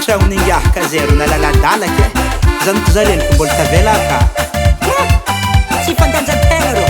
tragno ningiahaka zero nalaladalaka zany ko zareniko mbola tavelaka tsy fandanjategna rô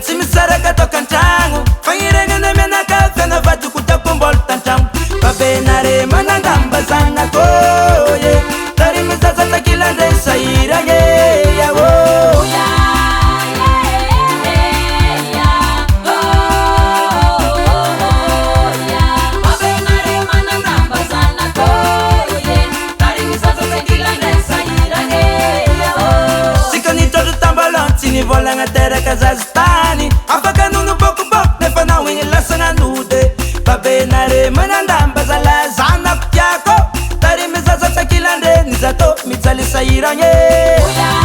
tsy misaraka toka antragno fagniregnana mianakaviana vadiko takombola tantragno babenare manandamba zanako ye tary mizaza takilandre sahiragny yaô tsika nitondro tambalon tsy nivolagna teraka zazitany afaka nono bokoboko nefa nao igny lasagna node babenare manandamba zala zanako tiako tary mizaza tsakilandre nizato mijaly sahiragny